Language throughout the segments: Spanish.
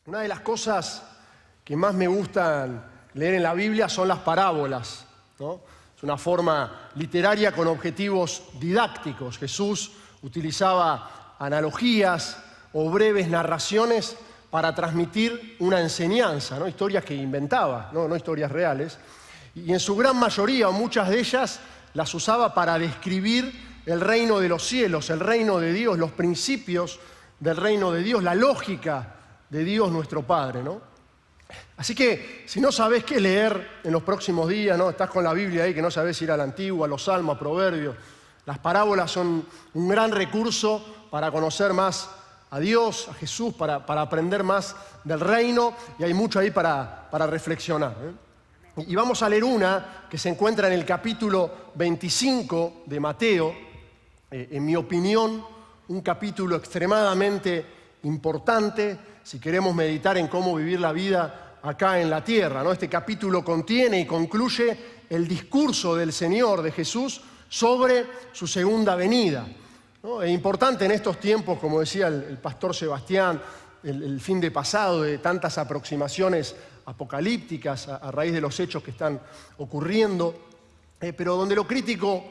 Una de las cosas que más me gustan leer en la Biblia son las parábolas, ¿no? Es una forma literaria con objetivos didácticos. Jesús utilizaba analogías o breves narraciones para transmitir una enseñanza, ¿no? Historias que inventaba, no historias reales. Y en su gran mayoría, o muchas de ellas, las usaba para describir el reino de los cielos, el reino de Dios, los principios del reino de Dios, la lógica de Dios nuestro Padre, ¿no? Así que, si no sabés qué leer en los próximos días, ¿no? Estás con la Biblia ahí, que no sabés ir a la Antigua, a los Salmos, a Proverbios. Las parábolas son un gran recurso para conocer más a Dios, a Jesús, para aprender más del reino, y hay mucho ahí para reflexionar, ¿eh? Y vamos a leer una que se encuentra en el capítulo 25 de Mateo, en mi opinión, un capítulo extremadamente importante si queremos meditar en cómo vivir la vida acá en la tierra, ¿no? Este capítulo contiene y concluye el discurso del Señor, de Jesús, sobre su segunda venida, ¿no? Es importante en estos tiempos, como decía el pastor Sebastián, el fin de pasado, de tantas aproximaciones apocalípticas a raíz de los hechos que están ocurriendo, pero donde lo crítico,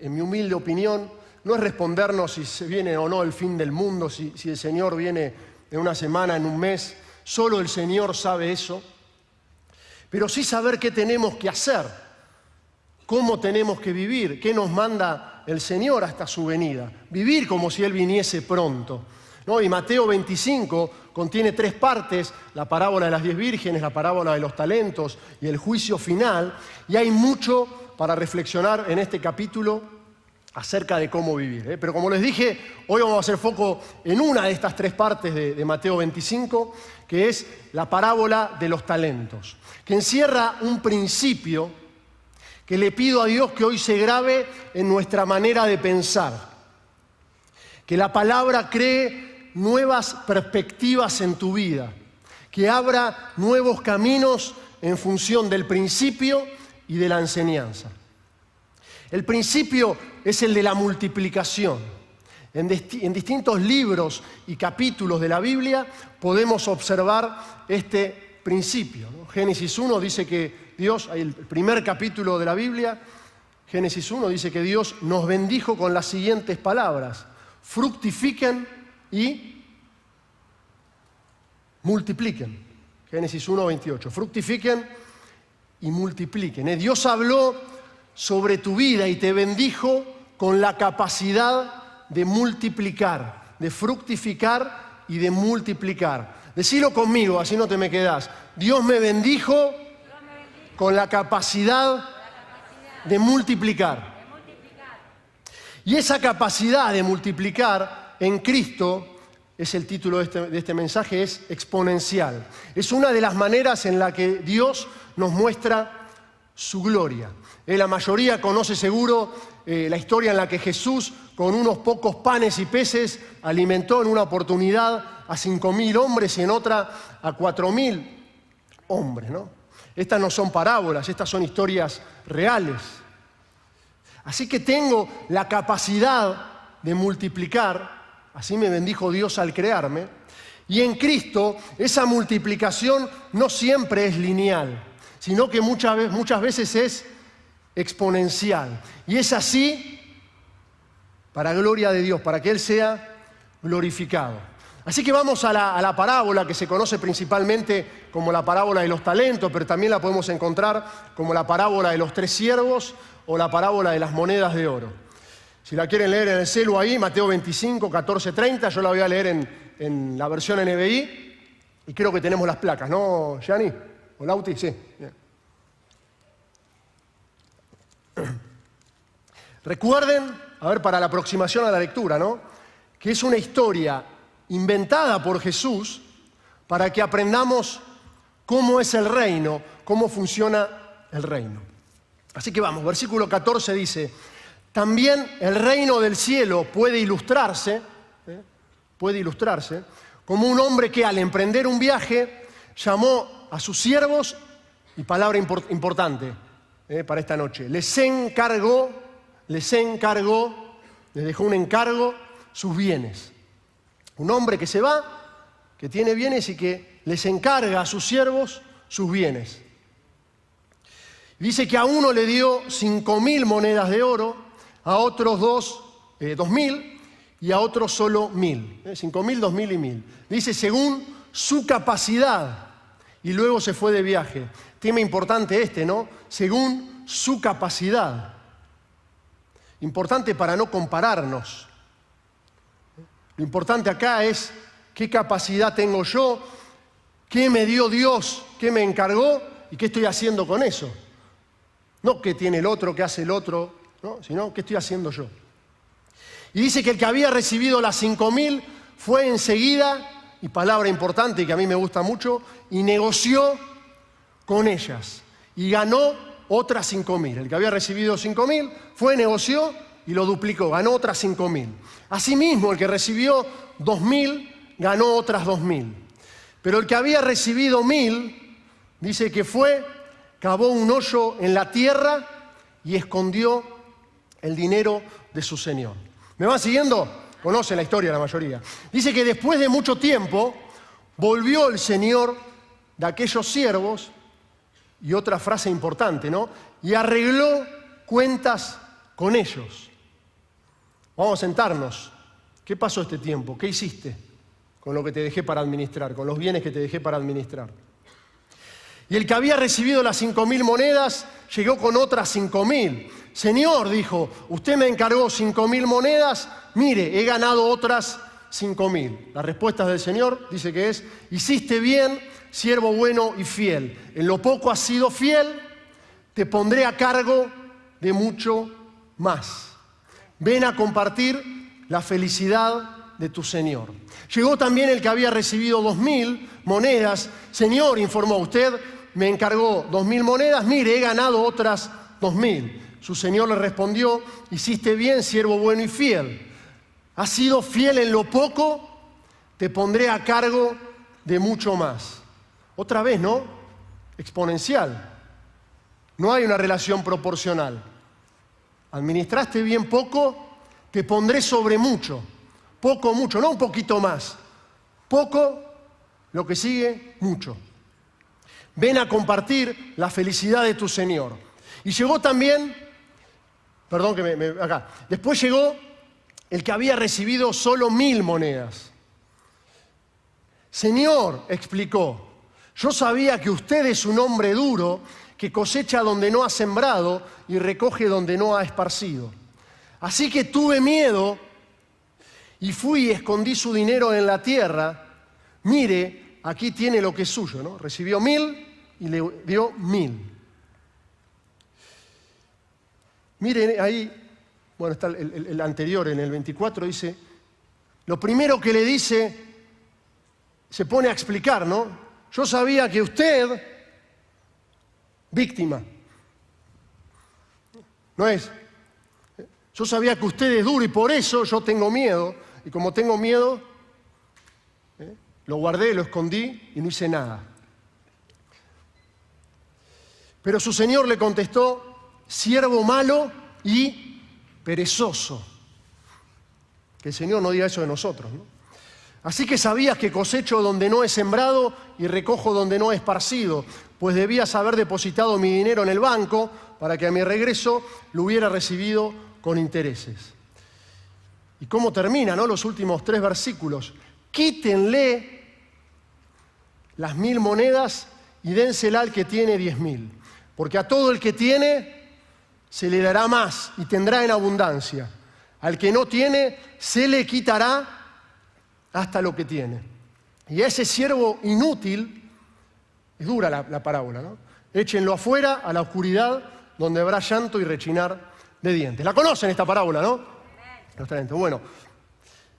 en mi humilde opinión, no es respondernos si se viene o no el fin del mundo, si el Señor viene en una semana, en un mes. Solo el Señor sabe eso, pero sí saber qué tenemos que hacer, cómo tenemos que vivir, qué nos manda el Señor hasta su venida. Vivir como si Él viniese pronto, ¿no? Y Mateo 25 contiene 3 partes: la parábola de las 10 vírgenes, la parábola de los talentos y el juicio final. Y hay mucho para reflexionar en este capítulo acerca de cómo vivir, ¿eh? Pero como les dije, hoy vamos a hacer foco en una de estas 3 partes de Mateo 25, que es la parábola de los talentos, que encierra un principio que le pido a Dios que hoy se grabe en nuestra manera de pensar. Que la palabra cree nuevas perspectivas en tu vida, que abra nuevos caminos en función del principio y de la enseñanza. El principio es el de la multiplicación. En distintos libros y capítulos de la Biblia podemos observar este principio, ¿no? Génesis 1 dice que Dios, el primer capítulo de la Biblia, Génesis 1 dice que Dios nos bendijo con las siguientes palabras: fructifiquen y multipliquen. Génesis 1, 28. Fructifiquen y multipliquen. Dios habló sobre tu vida y te bendijo con la capacidad de multiplicar, de fructificar y de multiplicar. Decilo conmigo, así no te me quedás. Dios me bendijo con la capacidad de multiplicar. Y esa capacidad de multiplicar en Cristo, es el título de este mensaje, es exponencial. Es una de las maneras en la que Dios nos muestra su gloria. La mayoría conoce seguro la historia en la que Jesús, con unos pocos panes y peces, alimentó en una oportunidad a 5.000 hombres y en otra a 4.000 hombres, ¿no? Estas no son parábolas, estas son historias reales. Así que tengo la capacidad de multiplicar, así me bendijo Dios al crearme, y en Cristo esa multiplicación no siempre es lineal, sino que muchas veces es exponencial. Y es así para gloria de Dios, para que Él sea glorificado. Así que vamos a la parábola que se conoce principalmente como la parábola de los talentos, pero también la podemos encontrar como la parábola de los 3 siervos o la parábola de las monedas de oro. Si la quieren leer en el celu ahí, Mateo 25, 14, 30, yo la voy a leer en la versión NBI y creo que tenemos las placas, ¿no, Gianni? ¿O Lauti? Sí. Bien. Recuerden, a ver, para la aproximación a la lectura, ¿no?, que es una historia inventada por Jesús para que aprendamos cómo es el reino, cómo funciona el reino. Así que vamos, versículo 14 dice: también el reino del cielo puede ilustrarse como un hombre que al emprender un viaje llamó a sus siervos, y palabra importante para esta noche, les encargó, les dejó un encargo, sus bienes. Un hombre que se va, que tiene bienes y que les encarga a sus siervos sus bienes. Dice que a uno le dio 5.000 monedas de oro, a otros 2.000 y a otros solo 1.000. 5.000, 2.000 y 1.000. Dice según su capacidad. Y luego se fue de viaje. Tema importante este, ¿no? Según su capacidad. Importante para no compararnos. Lo importante acá es qué capacidad tengo yo, qué me dio Dios, qué me encargó y qué estoy haciendo con eso. No qué tiene el otro, qué hace el otro, ¿no? Sino qué estoy haciendo yo. Y dice que el que había recibido las 5.000 fue enseguida, y palabra importante y que a mí me gusta mucho, y negoció con ellas. Y ganó otras 5.000. El que había recibido 5.000 fue, negoció y lo duplicó, ganó otras 5.000. Asimismo, el que recibió 2.000 ganó otras 2.000. Pero el que había recibido 1.000, dice que fue, cavó un hoyo en la tierra y escondió el dinero de su señor. ¿Me van siguiendo? Conocen la historia la mayoría. Dice que después de mucho tiempo volvió el señor de aquellos siervos, y otra frase importante, ¿no? Y arregló cuentas con ellos. Vamos a sentarnos. ¿Qué pasó este tiempo? ¿Qué hiciste con lo que te dejé para administrar, con los bienes que te dejé para administrar? Y el que había recibido las 5.000 monedas llegó con otras 5.000. Señor, dijo, usted me encargó 5.000 monedas, mire, he ganado otras 5.000. Las respuestas del Señor dice que es, hiciste bien, siervo bueno y fiel. En lo poco has sido fiel, te pondré a cargo de mucho más. Ven a compartir la felicidad de tu Señor. Llegó también el que había recibido 2.000 monedas. Señor, informó, usted me encargó 2.000 monedas, mire, he ganado otras 2.000. Su Señor le respondió, hiciste bien, siervo bueno y fiel. Has sido fiel en lo poco, te pondré a cargo de mucho más. Otra vez, ¿no? Exponencial. No hay una relación proporcional. Administraste bien poco, te pondré sobre mucho. Poco, mucho, no un poquito más. Poco, lo que sigue, mucho. Ven a compartir la felicidad de tu Señor. Y llegó también, acá. Después llegó el que había recibido solo 1.000 monedas. Señor, explicó, yo sabía que usted es un hombre duro, que cosecha donde no ha sembrado y recoge donde no ha esparcido. Así que tuve miedo y fui y escondí su dinero en la tierra. Mire, aquí tiene lo que es suyo, ¿no? Recibió 1.000 y le dio 1.000. Miren ahí, bueno, está el anterior, en el 24, dice, lo primero que le dice, se pone a explicar, ¿no? Yo sabía que usted, víctima, no es, yo sabía que usted es duro y por eso yo tengo miedo, y como tengo miedo, lo guardé, lo escondí y no hice nada. Pero su señor le contestó, siervo malo y perezoso. Que el Señor no diga eso de nosotros, ¿no? Así que sabías que cosecho donde no he sembrado y recojo donde no he esparcido, pues debías haber depositado mi dinero en el banco para que a mi regreso lo hubiera recibido con intereses. ¿Y cómo termina, no? Los últimos 3 versículos. Quítenle las 1.000 monedas y dénsela al que tiene 10.000. Porque a todo el que tiene se le dará más y tendrá en abundancia. Al que no tiene se le quitará hasta lo que tiene. Y a ese siervo inútil, es dura la parábola, ¿no? Échenlo afuera a la oscuridad donde habrá llanto y rechinar de dientes. La conocen esta parábola, ¿no? Bueno,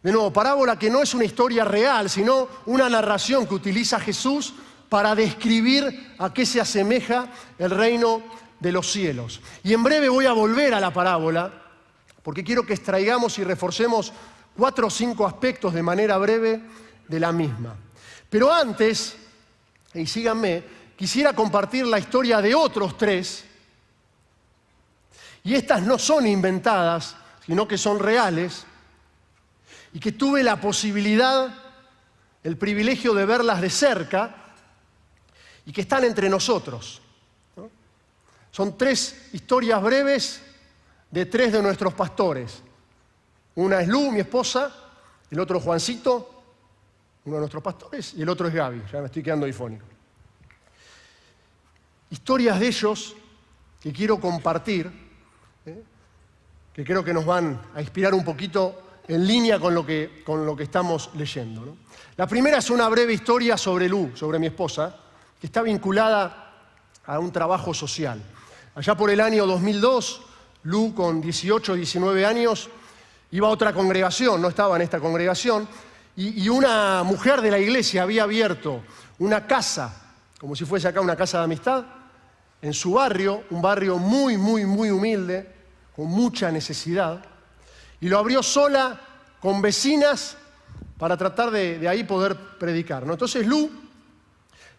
de nuevo, parábola que no es una historia real, sino una narración que utiliza Jesús para describir a qué se asemeja el reino de los cielos. Y en breve voy a volver a la parábola, porque quiero que extraigamos y reforcemos 4 o 5 aspectos de manera breve de la misma. Pero antes, y síganme, quisiera compartir la historia de otros 3, y estas no son inventadas, sino que son reales, y que tuve la posibilidad el privilegio de verlas de cerca y que están entre nosotros, ¿no? Son 3 historias breves de 3 de nuestros pastores. Una es Lu, mi esposa, el otro es Juancito, uno de nuestros pastores, y el otro es Gaby, ya me estoy quedando difónico. Historias de ellos que quiero compartir, que creo que nos van a inspirar un poquito en línea con lo que estamos leyendo, ¿no? La primera es una breve historia sobre Lu, sobre mi esposa, que está vinculada a un trabajo social. Allá por el año 2002, Lu, con 18, 19 años, iba a otra congregación, no estaba en esta congregación, y una mujer de la iglesia había abierto una casa, como si fuese acá una casa de amistad, en su barrio, un barrio muy, muy, muy humilde, con mucha necesidad, y lo abrió sola, con vecinas, para tratar de ahí poder predicar, ¿no? Entonces Lu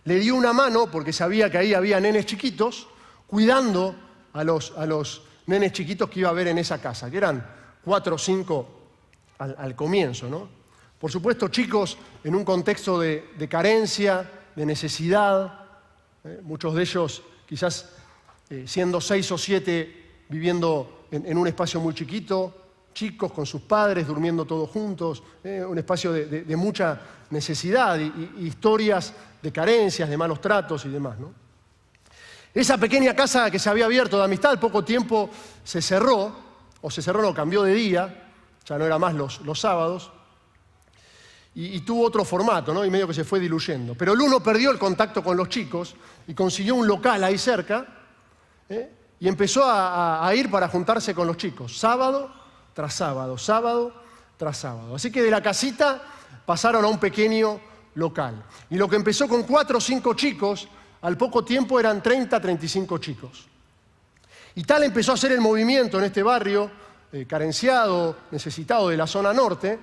le dio una mano, porque sabía que ahí había nenes chiquitos, cuidando a los nenes chiquitos que iba a ver en esa casa, que eran 4 o 5 al comienzo, ¿no? Por supuesto, chicos en un contexto de carencia, de necesidad, muchos de ellos quizás siendo 6 o 7 viviendo en un espacio muy chiquito, chicos con sus padres durmiendo todos juntos, un espacio de mucha necesidad y historias de carencias, de malos tratos y demás, ¿no? Esa pequeña casa que se había abierto de amistad, al poco tiempo se cerró, cambió de día, ya no era más los sábados, y tuvo otro formato, ¿no? Y medio que se fue diluyendo. Pero Lu no perdió el contacto con los chicos y consiguió un local ahí cerca, y empezó a ir para juntarse con los chicos, sábado tras sábado, sábado tras sábado. Así que de la casita pasaron a un pequeño local. Y lo que empezó con 4 o 5 chicos, al poco tiempo eran 30, 35 chicos. Y tal empezó a ser el movimiento en este barrio, carenciado, necesitado de la zona norte,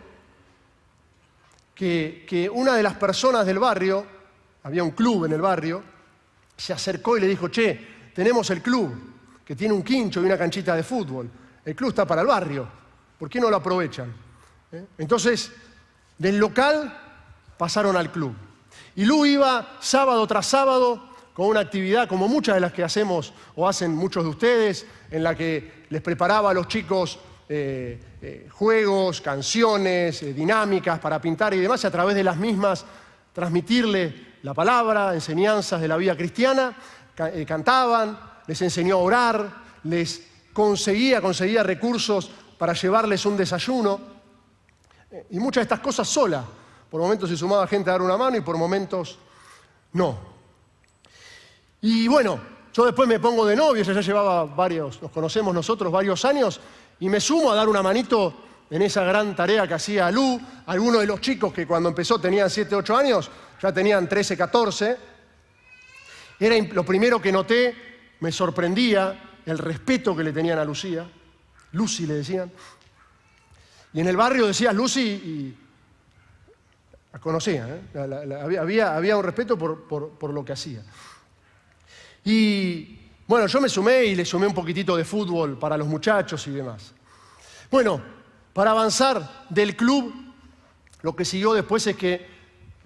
que una de las personas del barrio, había un club en el barrio, se acercó y le dijo: che, tenemos el club, que tiene un quincho y una canchita de fútbol. El club está para el barrio, ¿por qué no lo aprovechan? Entonces, del local pasaron al club. Y Lu iba sábado tras sábado con una actividad como muchas de las que hacemos o hacen muchos de ustedes, en la que les preparaba a los chicos juegos, canciones, dinámicas para pintar y demás, y a través de las mismas transmitirle la palabra, enseñanzas de la vida cristiana. Cantaban, les enseñó a orar, les conseguía recursos para llevarles un desayuno, y muchas de estas cosas sola. Por momentos se sumaba gente a dar una mano y por momentos no. Y bueno, yo después me pongo de novio, ya llevaba nos conocemos nosotros varios años, y me sumo a dar una manito en esa gran tarea que hacía Lu. Algunos de los chicos que cuando empezó tenían 7, 8 años, ya tenían 13, 14. Era lo primero que noté, me sorprendía el respeto que le tenían a Lucía. Lucy le decían. Y en el barrio decías Lucy y la conocían, había un respeto por lo que hacía. Y bueno, yo me sumé y le sumé un poquitito de fútbol para los muchachos y demás. Bueno, para avanzar del club, lo que siguió después es que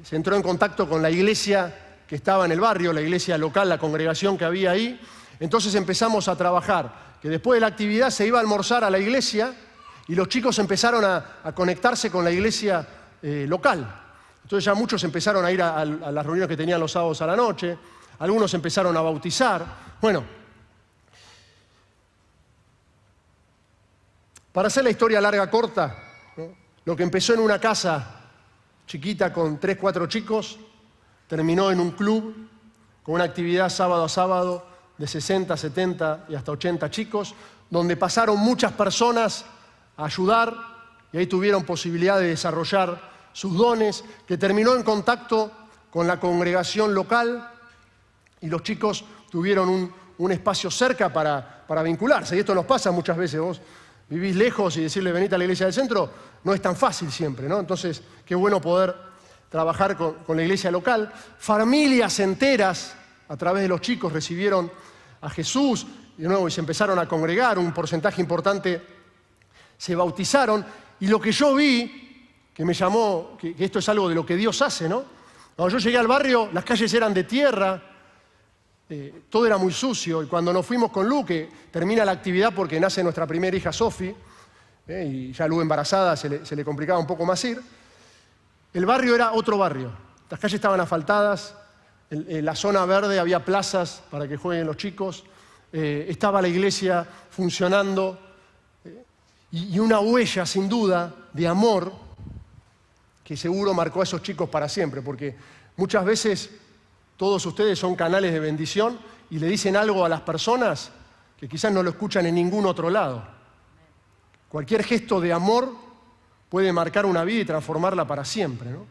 se entró en contacto con la iglesia que estaba en el barrio, la iglesia local, la congregación que había ahí. Entonces empezamos a trabajar, que después de la actividad se iba a almorzar a la iglesia y los chicos empezaron a conectarse con la iglesia local. Entonces ya muchos empezaron a ir a las reuniones que tenían los sábados a la noche, algunos empezaron a bautizar. Bueno, para hacer la historia larga corta, ¿no? Lo que empezó en una casa chiquita con 3, 4 chicos, terminó en un club con una actividad sábado a sábado de 60, 70 y hasta 80 chicos, donde pasaron muchas personas a ayudar y ahí tuvieron posibilidad de desarrollar sus dones, que terminó en contacto con la congregación local y los chicos tuvieron un espacio cerca para vincularse. Y esto nos pasa muchas veces, vos vivís lejos y decirle venite a la iglesia del centro no es tan fácil siempre, ¿no? Entonces, qué bueno poder trabajar con la iglesia local. Familias enteras, a través de los chicos, recibieron a Jesús de nuevo y se empezaron a congregar, un porcentaje importante se bautizaron. Y lo que yo vi que me llamó, que esto es algo de lo que Dios hace, ¿no? Cuando yo llegué al barrio, las calles eran de tierra, todo era muy sucio, y cuando nos fuimos con Lu, que termina la actividad porque nace nuestra primera hija Sofi, y ya Lu embarazada se le complicaba un poco más ir, el barrio era otro barrio. Las calles estaban asfaltadas, en la zona verde había plazas para que jueguen los chicos, estaba la iglesia funcionando, y una huella, sin duda, de amor, que seguro marcó a esos chicos para siempre, porque muchas veces todos ustedes son canales de bendición y le dicen algo a las personas que quizás no lo escuchan en ningún otro lado. Cualquier gesto de amor puede marcar una vida y transformarla para siempre, ¿no?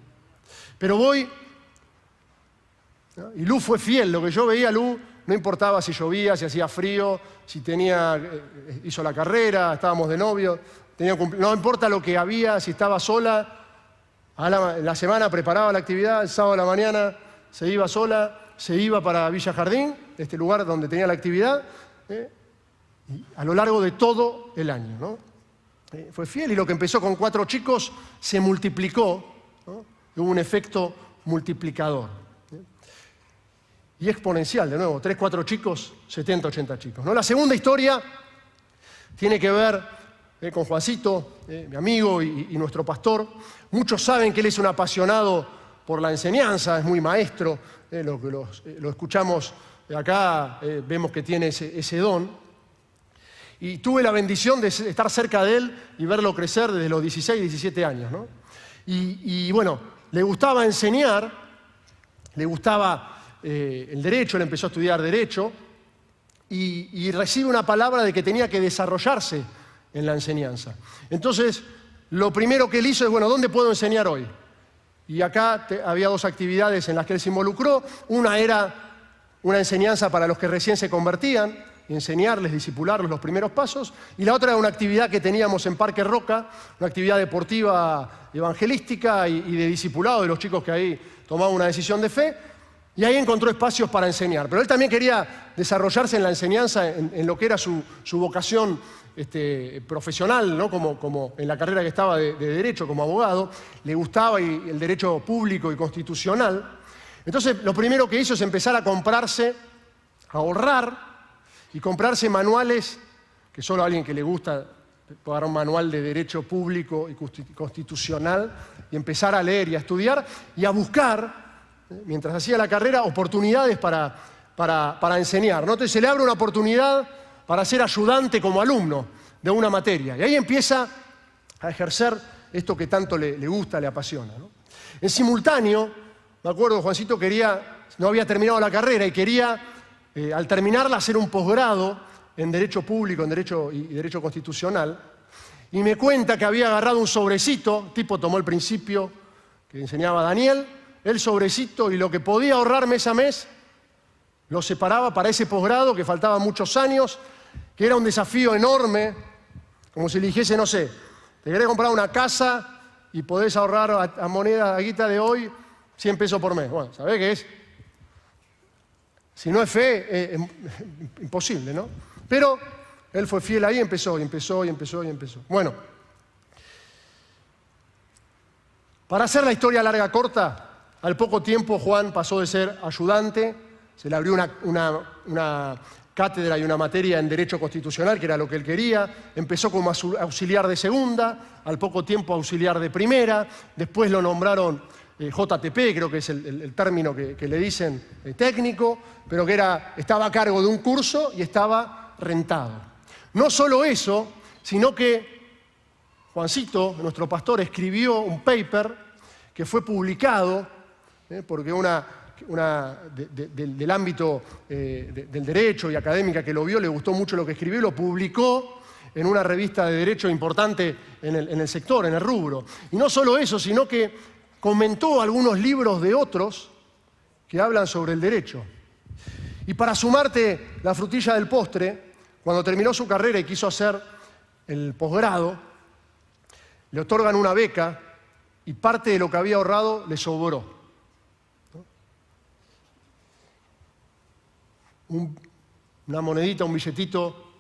Pero voy, ¿no? Y Lu fue fiel. Lo que yo veía, Lu, no importaba si llovía, si hacía frío, si hizo la carrera, estábamos de novio, no importa lo que había, si estaba sola, la semana preparaba la actividad, el sábado a la mañana se iba sola, se iba para Villa Jardín, este lugar donde tenía la actividad, y a lo largo de todo el año, ¿no? Fue fiel, y lo que empezó con 4 chicos se multiplicó, ¿no? Hubo un efecto multiplicador. Y exponencial, de nuevo, 3, 4 chicos, 70, 80 chicos, ¿no? La segunda historia tiene que ver con Juancito, mi amigo y nuestro pastor. Muchos saben que él es un apasionado por la enseñanza, es muy maestro, lo escuchamos acá, vemos que tiene ese don. Y tuve la bendición de estar cerca de él y verlo crecer desde los 16, 17 años, ¿no? Y bueno, le gustaba enseñar, le gustaba el derecho, él empezó a estudiar derecho y recibe una palabra de que tenía que desarrollarse en la enseñanza. Entonces, lo primero que él hizo es, bueno, ¿dónde puedo enseñar hoy? Y acá había 2 actividades en las que él se involucró. Una era una enseñanza para los que recién se convertían, enseñarles, discipularlos los primeros pasos. Y la otra era una actividad que teníamos en Parque Roca, una actividad deportiva evangelística y de discipulado de los chicos que ahí tomaban una decisión de fe. Y ahí encontró espacios para enseñar. Pero él también quería desarrollarse en la enseñanza, en lo que era su vocación profesional, ¿no? Como en la carrera que estaba de Derecho, como abogado. Le gustaba el derecho público y constitucional. Entonces, lo primero que hizo es empezar a comprarse, a ahorrar y comprarse manuales, que solo a alguien que le gusta puede dar un manual de derecho público y constitucional, y empezar a leer y a estudiar y a buscar, mientras hacía la carrera, oportunidades para enseñar, ¿no? Entonces se le abre una oportunidad para ser ayudante como alumno de una materia. Y ahí empieza a ejercer esto que tanto le gusta, le apasiona, ¿no? En simultáneo, me acuerdo, Juancito no había terminado la carrera y quería, al terminarla, hacer un posgrado en Derecho Público, en Derecho y Derecho Constitucional. Y me cuenta que había agarrado un sobrecito, el tipo tomó el principio que enseñaba Daniel, el sobrecito, y lo que podía ahorrar mes a mes lo separaba para ese posgrado, que faltaban muchos años, que era un desafío enorme, como si le dijese, no sé, te querés comprar una casa y podés ahorrar a moneda, a guita de hoy, 100 pesos por mes. Bueno, ¿sabés qué es? Si no es fe, es imposible, ¿no? Pero él fue fiel ahí, empezó. Bueno, para hacer la historia larga corta, al poco tiempo Juan pasó de ser ayudante, se le abrió una cátedra y una materia en Derecho Constitucional, que era lo que él quería. Empezó como auxiliar de segunda, al poco tiempo auxiliar de primera, después lo nombraron JTP, creo que es el término que le dicen técnico, pero que estaba a cargo de un curso y estaba rentado. No solo eso, sino que Juancito, nuestro pastor, escribió un paper que fue publicado, porque del ámbito del derecho y académica que lo vio, le gustó mucho lo que escribió y lo publicó en una revista de derecho importante en el sector, en el rubro. Y no solo eso, sino que comentó algunos libros de otros que hablan sobre el derecho. Y para sumarte la frutilla del postre, cuando terminó su carrera y quiso hacer el posgrado, le otorgan una beca y parte de lo que había ahorrado le sobró, ¿no? Una monedita, un billetito,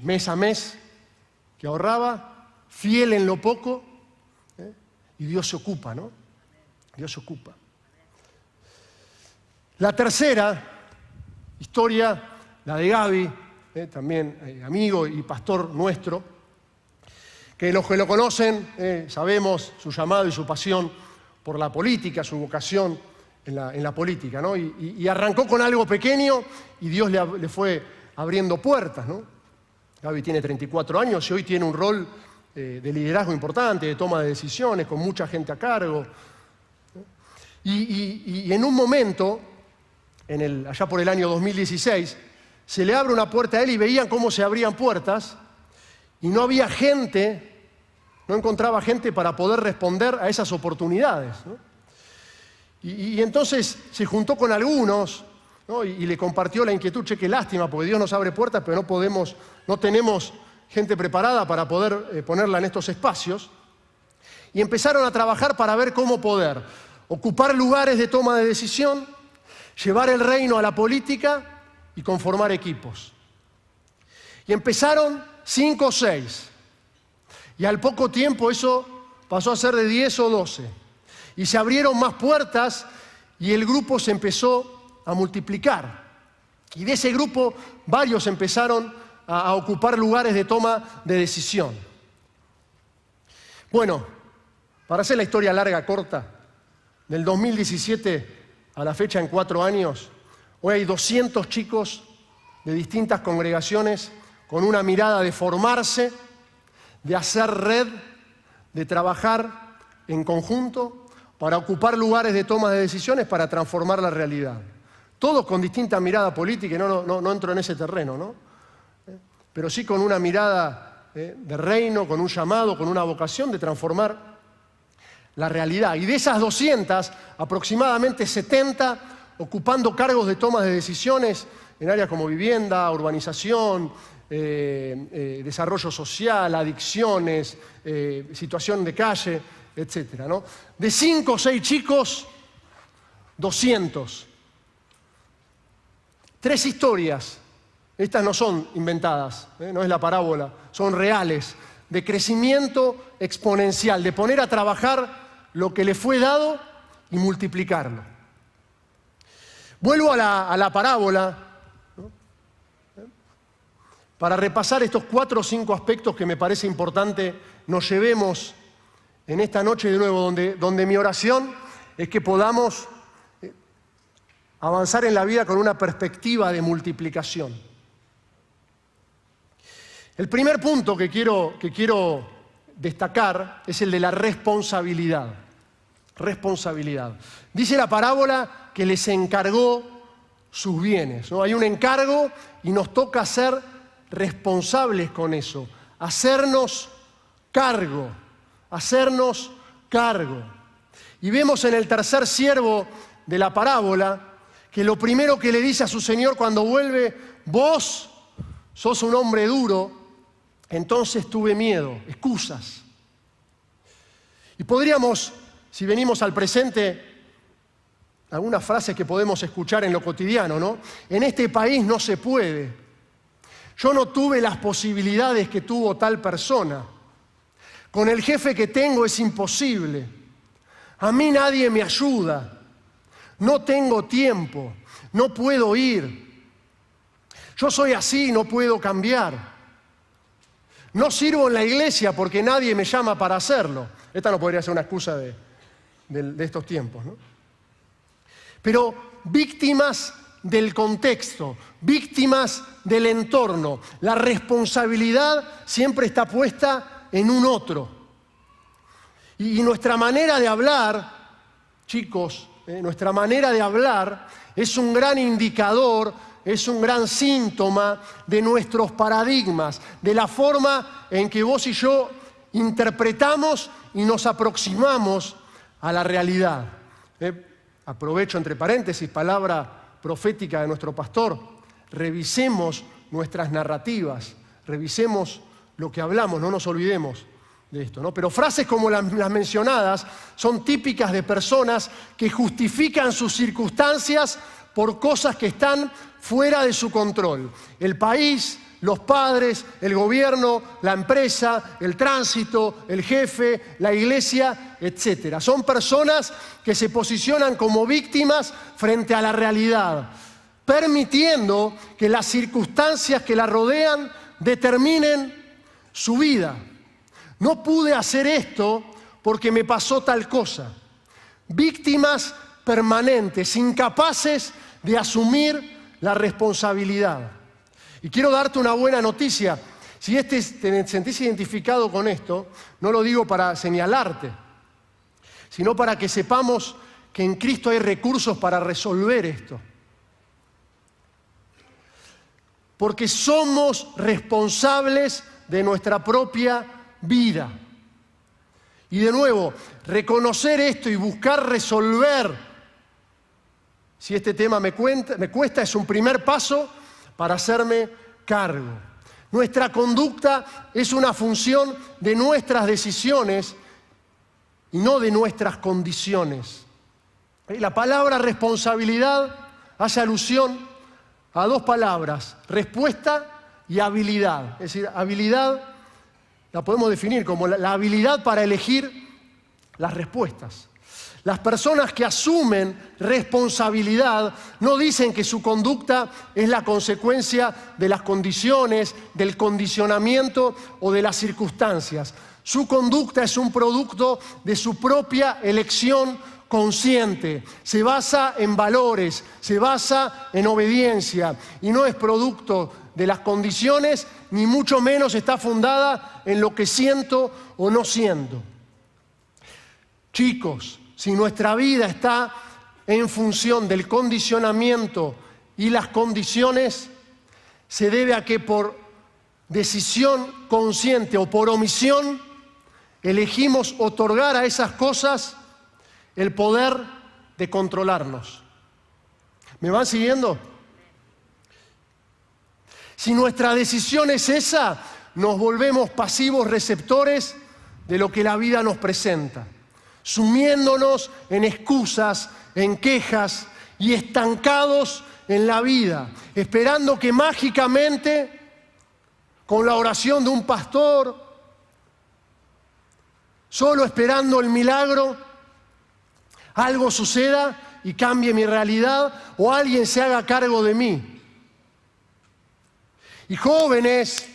mes a mes, que ahorraba, fiel en lo poco, y Dios se ocupa, ¿no? Dios se ocupa. La tercera historia, la de Gaby, también amigo y pastor nuestro, que los que lo conocen sabemos su llamado y su pasión por la política, su vocación en la política, ¿no? Y arrancó con algo pequeño y Dios le fue abriendo puertas, ¿no? Gaby tiene 34 años y hoy tiene un rol de liderazgo importante, de toma de decisiones, con mucha gente a cargo. Y en un momento, allá por el año 2016, se le abre una puerta a él y veían cómo se abrían puertas y no había gente, no encontraba gente para poder responder a esas oportunidades, ¿no? Y entonces se juntó con algunos, ¿no? y le compartió la inquietud, che, qué lástima, porque Dios nos abre puertas, pero no tenemos gente preparada para poder ponerla en estos espacios. Y empezaron a trabajar para ver cómo poder ocupar lugares de toma de decisión, llevar el reino a la política y conformar equipos. Y empezaron 5 o 6. Y al poco tiempo eso pasó a ser de 10 o 12. Y se abrieron más puertas y el grupo se empezó a multiplicar. Y de ese grupo varios empezaron a ocupar lugares de toma de decisión. Bueno, para hacer la historia larga, corta, del 2017 a la fecha en 4 años, hoy hay 200 chicos de distintas congregaciones con una mirada de formarse, de hacer red, de trabajar en conjunto para ocupar lugares de toma de decisiones para transformar la realidad. Todos con distinta mirada política, y no entro en ese terreno, ¿no? Pero sí con una mirada de reino, con un llamado, con una vocación de transformar la realidad. Y de esas 200, aproximadamente 70 ocupando cargos de toma de decisiones en áreas como vivienda, urbanización, desarrollo social, adicciones, situación de calle, etcétera, ¿no? De 5 o 6 chicos, 200. 3 historias, estas no son inventadas, no es la parábola, son reales, de crecimiento exponencial, de poner a trabajar lo que le fue dado y multiplicarlo. Vuelvo a la parábola, ¿no? Para repasar estos 4 o 5 aspectos que me parece importante nos llevemos en esta noche de nuevo, donde mi oración es que podamos avanzar en la vida con una perspectiva de multiplicación. El primer punto que quiero destacar es el de la responsabilidad. Responsabilidad. Dice la parábola que les encargó sus bienes, ¿no? Hay un encargo y nos toca ser responsables con eso, hacernos cargo. Hacernos cargo. Y vemos en el tercer siervo de la parábola que lo primero que le dice a su señor cuando vuelve, vos sos un hombre duro, entonces tuve miedo, excusas. Y podríamos, si venimos al presente, algunas frases que podemos escuchar en lo cotidiano, ¿no? En este país no se puede. Yo no tuve las posibilidades que tuvo tal persona. Con el jefe que tengo es imposible. A mí nadie me ayuda. No tengo tiempo. No puedo ir. Yo soy así, no puedo cambiar. No sirvo en la iglesia porque nadie me llama para hacerlo. Esta no podría ser una excusa de estos tiempos, ¿no? Pero víctimas del contexto, víctimas del entorno. La responsabilidad siempre está puesta en un otro. Y nuestra manera de hablar, chicos, nuestra manera de hablar es un gran indicador, es un gran síntoma de nuestros paradigmas, de la forma en que vos y yo interpretamos y nos aproximamos a la realidad. Aprovecho entre paréntesis, palabra profética de nuestro pastor, revisemos nuestras narrativas, revisemos lo que hablamos, no nos olvidemos de esto, ¿no? Pero frases como las mencionadas son típicas de personas que justifican sus circunstancias por cosas que están fuera de su control. El país, los padres, el gobierno, la empresa, el tránsito, el jefe, la iglesia, etc. Son personas que se posicionan como víctimas frente a la realidad, permitiendo que las circunstancias que la rodean determinen su vida. No pude hacer esto porque me pasó tal cosa. Víctimas permanentes, incapaces de asumir la responsabilidad. Y quiero darte una buena noticia. Si te sentís identificado con esto, no lo digo para señalarte, sino para que sepamos que en Cristo hay recursos para resolver esto. Porque somos responsables de nuestra propia vida. Y de nuevo, reconocer esto y buscar resolver, si este tema me cuesta, es un primer paso para hacerme cargo. Nuestra conducta es una función de nuestras decisiones y no de nuestras condiciones. La palabra responsabilidad hace alusión a dos palabras, respuesta y habilidad. Es decir, habilidad la podemos definir como la habilidad para elegir las respuestas. Las personas que asumen responsabilidad no dicen que su conducta es la consecuencia de las condiciones, del condicionamiento o de las circunstancias. Su conducta es un producto de su propia elección consciente. Se basa en valores, se basa en obediencia y no es producto de las condiciones, ni mucho menos está fundada en lo que siento o no siento. Chicos, si nuestra vida está en función del condicionamiento y las condiciones, se debe a que por decisión consciente o por omisión elegimos otorgar a esas cosas el poder de controlarnos. ¿Me van siguiendo? Si nuestra decisión es esa, nos volvemos pasivos receptores de lo que la vida nos presenta, sumiéndonos en excusas, en quejas y estancados en la vida, esperando que mágicamente, con la oración de un pastor, solo esperando el milagro, algo suceda y cambie mi realidad o alguien se haga cargo de mí. Y jóvenes,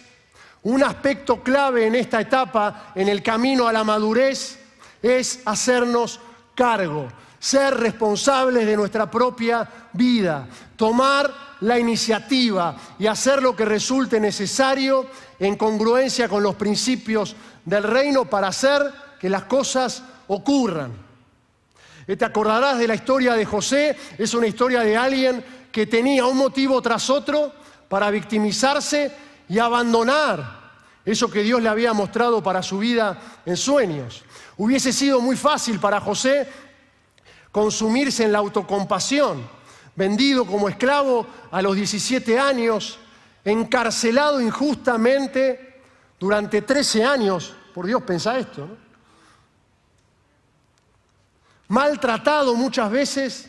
un aspecto clave en esta etapa, en el camino a la madurez, es hacernos cargo, ser responsables de nuestra propia vida, tomar la iniciativa y hacer lo que resulte necesario en congruencia con los principios del reino para hacer que las cosas ocurran. Te acordarás de la historia de José, es una historia de alguien que tenía un motivo tras otro para victimizarse y abandonar eso que Dios le había mostrado para su vida en sueños. Hubiese sido muy fácil para José consumirse en la autocompasión, vendido como esclavo a los 17 años, encarcelado injustamente durante 13 años. Por Dios, pensá esto, ¿no? Maltratado muchas veces,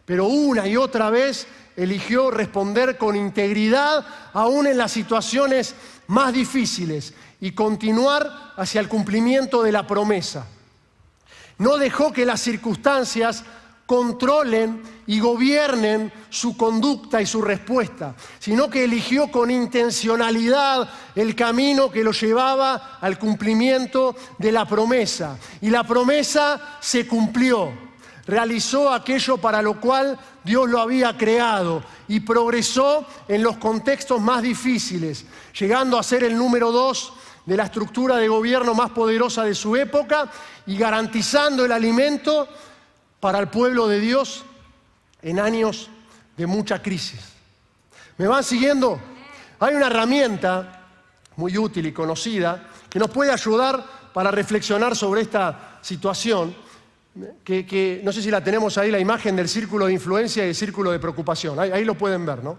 pero una y otra vez eligió responder con integridad, aún en las situaciones más difíciles, y continuar hacia el cumplimiento de la promesa. No dejó que las circunstancias controlen y gobiernen su conducta y su respuesta, sino que eligió con intencionalidad el camino que lo llevaba al cumplimiento de la promesa. Y la promesa se cumplió. Realizó aquello para lo cual Dios lo había creado y progresó en los contextos más difíciles, llegando a ser el número 2 de la estructura de gobierno más poderosa de su época y garantizando el alimento para el pueblo de Dios en años de mucha crisis. ¿Me van siguiendo? Hay una herramienta muy útil y conocida que nos puede ayudar para reflexionar sobre esta situación, que no sé si la tenemos ahí, la imagen del círculo de influencia y el círculo de preocupación. Ahí lo pueden ver, ¿no?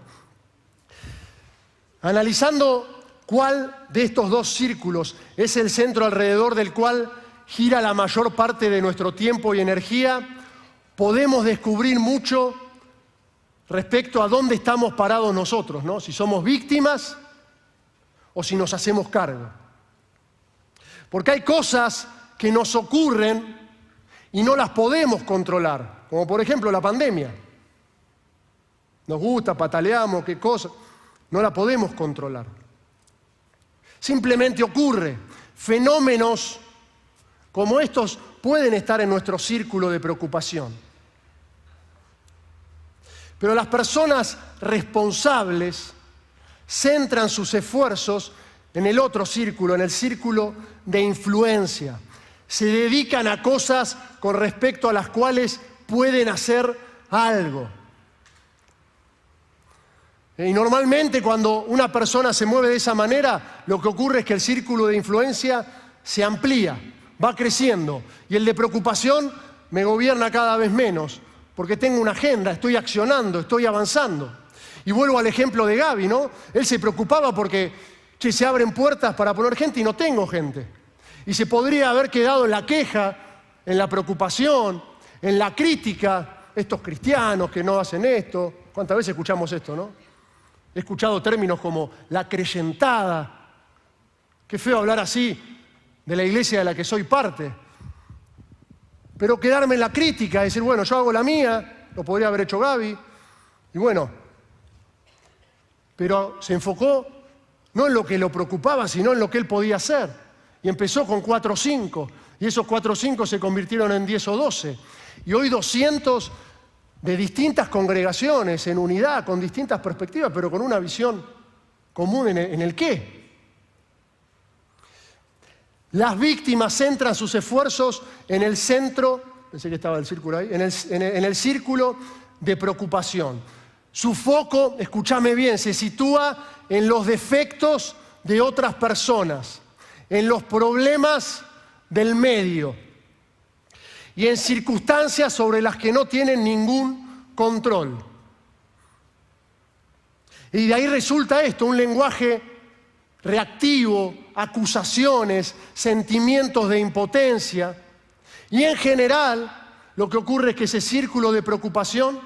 Analizando cuál de estos dos círculos es el centro alrededor del cual gira la mayor parte de nuestro tiempo y energía, podemos descubrir mucho respecto a dónde estamos parados nosotros, ¿no? Si somos víctimas o si nos hacemos cargo. Porque hay cosas que nos ocurren y no las podemos controlar, como por ejemplo la pandemia. Nos gusta, pataleamos, qué cosa, no la podemos controlar. Simplemente ocurre. Fenómenos como estos pueden estar en nuestro círculo de preocupación. Pero las personas responsables centran sus esfuerzos en el otro círculo, en el círculo de influencia. Se dedican a cosas con respecto a las cuales pueden hacer algo. Y normalmente cuando una persona se mueve de esa manera, lo que ocurre es que el círculo de influencia se amplía, va creciendo, y el de preocupación me gobierna cada vez menos, porque tengo una agenda, estoy accionando, estoy avanzando. Y vuelvo al ejemplo de Gaby, ¿no? Él se preocupaba porque se abren puertas para poner gente y no tengo gente. Y se podría haber quedado en la queja, en la preocupación, en la crítica, estos cristianos que no hacen esto. ¿Cuántas veces escuchamos esto, no? He escuchado términos como la creyentada. Qué feo hablar así de la iglesia de la que soy parte. Pero quedarme en la crítica, decir, bueno, yo hago la mía, lo podría haber hecho Gaby, y bueno. Pero se enfocó no en lo que lo preocupaba, sino en lo que él podía hacer. Y empezó con 4 o 5, y esos 4 o 5 se convirtieron en 10 o 12. Y hoy 200 de distintas congregaciones, en unidad, con distintas perspectivas, pero con una visión común en el qué. Las víctimas centran sus esfuerzos en el centro, pensé que estaba el círculo ahí, en el círculo de preocupación. Su foco, escúchame bien, se sitúa en los defectos de otras personas, en los problemas del medio y en circunstancias sobre las que no tienen ningún control. Y de ahí resulta esto, un lenguaje reactivo, acusaciones, sentimientos de impotencia. Y en general, lo que ocurre es que ese círculo de preocupación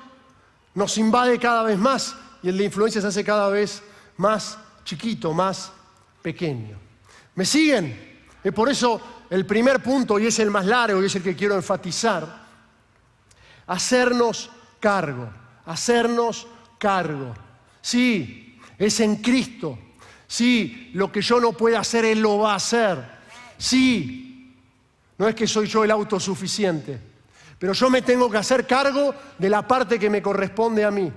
nos invade cada vez más y el de influencia se hace cada vez más chiquito, más pequeño. ¿Me siguen? Es por eso el primer punto, y es el más largo y es el que quiero enfatizar, hacernos cargo, hacernos cargo. Sí, es en Cristo. Sí, lo que yo no pueda hacer, Él lo va a hacer. Sí, no es que soy yo el autosuficiente, pero yo me tengo que hacer cargo de la parte que me corresponde a mí.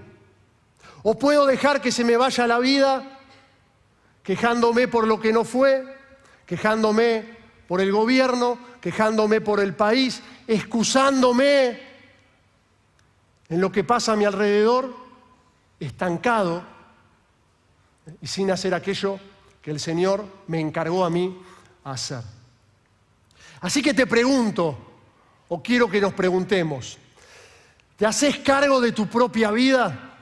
O puedo dejar que se me vaya la vida quejándome por lo que no fue, quejándome por el gobierno, quejándome por el país, excusándome en lo que pasa a mi alrededor, estancado y sin hacer aquello que el Señor me encargó a mí hacer. Así que te pregunto, o quiero que nos preguntemos, ¿te haces cargo de tu propia vida?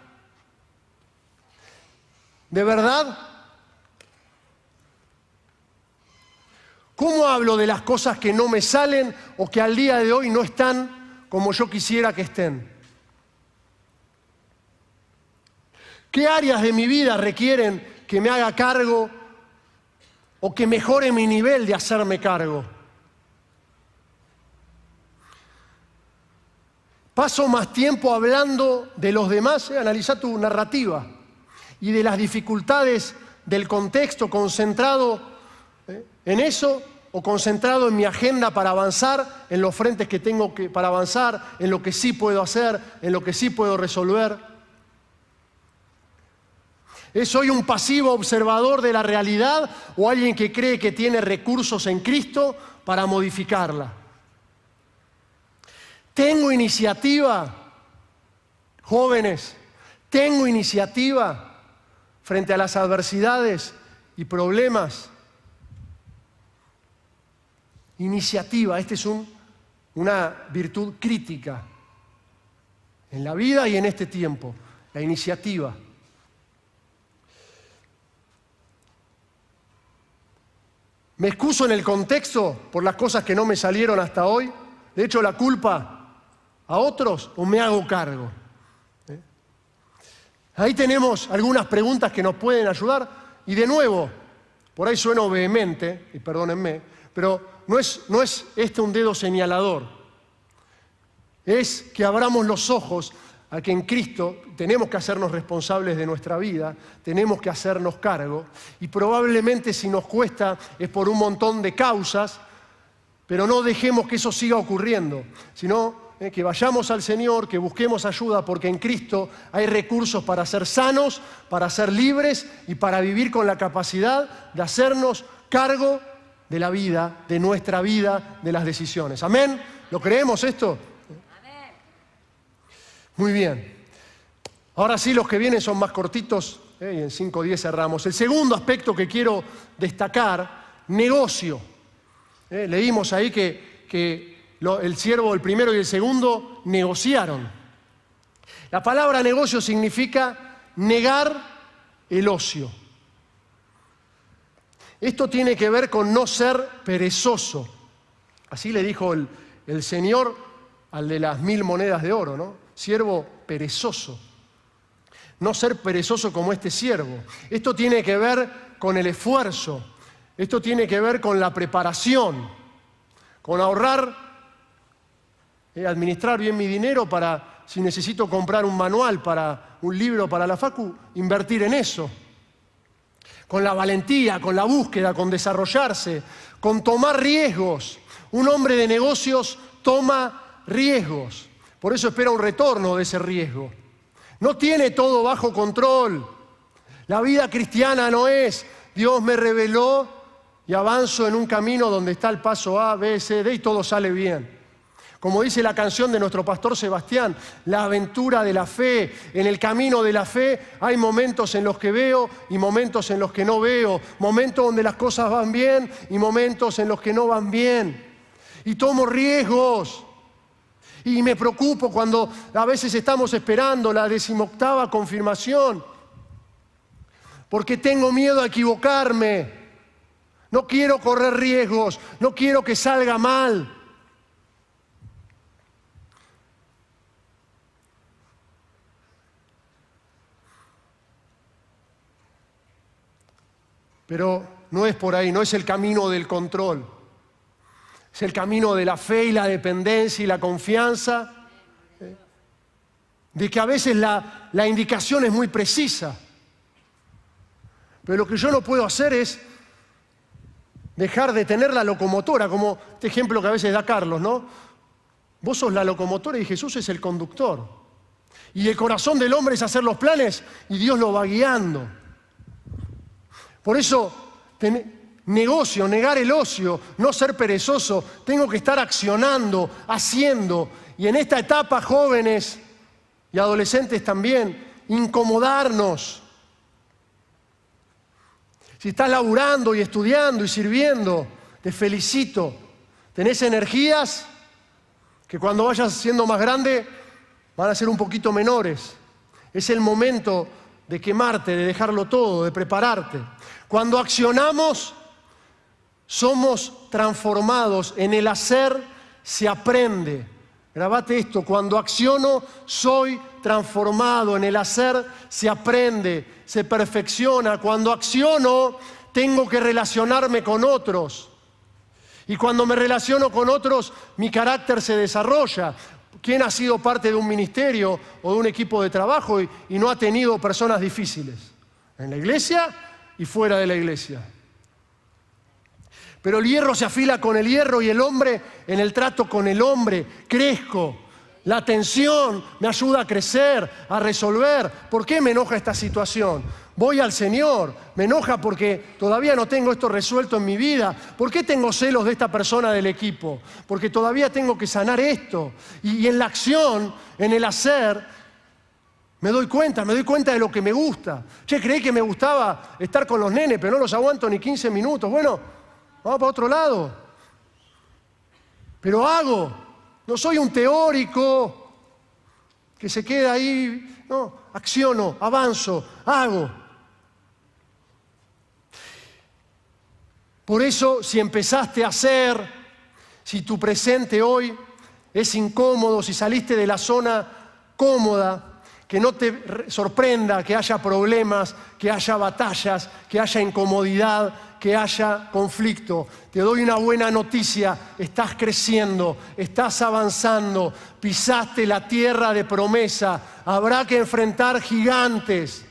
¿De verdad? ¿Cómo hablo de las cosas que no me salen o que al día de hoy no están como yo quisiera que estén? ¿Qué áreas de mi vida requieren que me haga cargo o que mejore mi nivel de hacerme cargo? Paso más tiempo hablando de los demás, analiza tu narrativa, y de las dificultades del contexto, concentrado en eso o concentrado en mi agenda para avanzar, en los frentes que tengo para avanzar, en lo que sí puedo hacer, en lo que sí puedo resolver. ¿Soy un pasivo observador de la realidad o alguien que cree que tiene recursos en Cristo para modificarla? ¿Tengo iniciativa, jóvenes? ¿Tengo iniciativa frente a las adversidades y problemas? Iniciativa, esta es una virtud crítica en la vida y en este tiempo, la iniciativa. ¿Me excuso en el contexto por las cosas que no me salieron hasta hoy? ¿Le echo la culpa a otros o me hago cargo? Ahí tenemos algunas preguntas que nos pueden ayudar. Y de nuevo, Por ahí sueno vehemente, y perdónenme, pero no es este un dedo señalador. Es que abramos los ojos a que en Cristo tenemos que hacernos responsables de nuestra vida, tenemos que hacernos cargo, y probablemente si nos cuesta es por un montón de causas, pero no dejemos que eso siga ocurriendo, sino que vayamos al Señor, que busquemos ayuda, porque en Cristo hay recursos para ser sanos, para ser libres y para vivir con la capacidad de hacernos cargo de la vida, de nuestra vida, de las decisiones. ¿Amén? ¿Lo creemos esto? Amén. Muy bien. Ahora sí, los que vienen son más cortitos, y en 5 o 10 cerramos. El segundo aspecto que quiero destacar, negocio. Leímos ahí que el siervo, el primero y el segundo, negociaron. La palabra negocio significa negar el ocio. Esto tiene que ver con no ser perezoso. Así le dijo el Señor al de las 1000 monedas de oro, ¿no? Siervo perezoso. No ser perezoso como este siervo. Esto tiene que ver con el esfuerzo. Esto tiene que ver con la preparación, con ahorrar, administrar bien mi dinero para, si necesito comprar un manual, para un libro para la facu, invertir en eso. Con la valentía, con la búsqueda, con desarrollarse, con tomar riesgos. Un hombre de negocios toma riesgos. Por eso espera un retorno de ese riesgo. No tiene todo bajo control. La vida cristiana no es Dios me reveló y avanzo en un camino donde está el paso A, B, C, D y todo sale bien. Como dice la canción de nuestro pastor Sebastián, la aventura de la fe. En el camino de la fe hay momentos en los que veo y momentos en los que no veo. Momentos donde las cosas van bien y momentos en los que no van bien. Y tomo riesgos. Y me preocupo cuando a veces estamos esperando la 18ª confirmación. Porque tengo miedo a equivocarme. No quiero correr riesgos. No quiero que salga mal. Pero no es por ahí, no es el camino del control. Es el camino de la fe y la dependencia y la confianza. De que a veces la indicación es muy precisa. Pero lo que yo no puedo hacer es dejar de tener la locomotora, como este ejemplo que a veces da Carlos, ¿no? Vos sos la locomotora y Jesús es el conductor. Y el corazón del hombre es hacer los planes y Dios lo va guiando. Por eso, negocio, negar el ocio, no ser perezoso, tengo que estar accionando, haciendo. Y en esta etapa, jóvenes y adolescentes también, incomodarnos. Si estás laburando y estudiando y sirviendo, te felicito. Tenés energías que cuando vayas siendo más grande van a ser un poquito menores. Es el momento de quemarte, de dejarlo todo, de prepararte. Cuando accionamos, somos transformados. En el hacer se aprende. Grabate esto, cuando acciono, soy transformado. En el hacer se aprende, se perfecciona. Cuando acciono, tengo que relacionarme con otros. Y cuando me relaciono con otros, mi carácter se desarrolla. ¿Quién ha sido parte de un ministerio o de un equipo de trabajo y no ha tenido personas difíciles? En la iglesia y fuera de la iglesia. Pero el hierro se afila con el hierro y el hombre, en el trato con el hombre, crezco. La atención me ayuda a crecer, a resolver. ¿Por qué me enoja esta situación? Voy al Señor. Me enoja porque todavía no tengo esto resuelto en mi vida. ¿Por qué tengo celos de esta persona del equipo? Porque todavía tengo que sanar esto. Y en la acción, en el hacer, me doy cuenta de lo que me gusta. Che, creí que me gustaba estar con los nenes, pero no los aguanto ni 15 minutos. Bueno, vamos para otro lado. Pero hago. No soy un teórico que se queda ahí. No, acciono, avanzo, hago. Por eso, si empezaste a hacer, si tu presente hoy es incómodo, si saliste de la zona cómoda, que no te sorprenda que haya problemas, que haya batallas, que haya incomodidad, que haya conflicto. Te doy una buena noticia, estás creciendo, estás avanzando, pisaste la tierra de promesa. Habrá que enfrentar gigantes,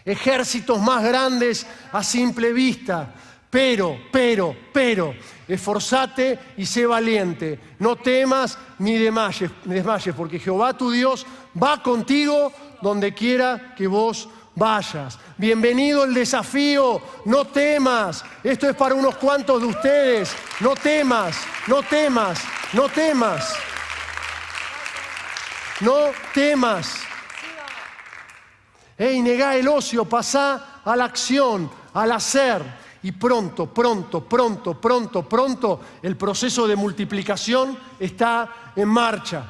ejércitos más grandes a simple vista. Pero, esforzate y sé valiente. No temas ni desmayes, porque Jehová tu Dios va contigo donde quiera que vos vayas. Bienvenido el desafío, no temas. Esto es para unos cuantos de ustedes. No temas, no temas, no temas. No temas. Negá el ocio, pasá a la acción, al hacer. Y pronto, el proceso de multiplicación está en marcha.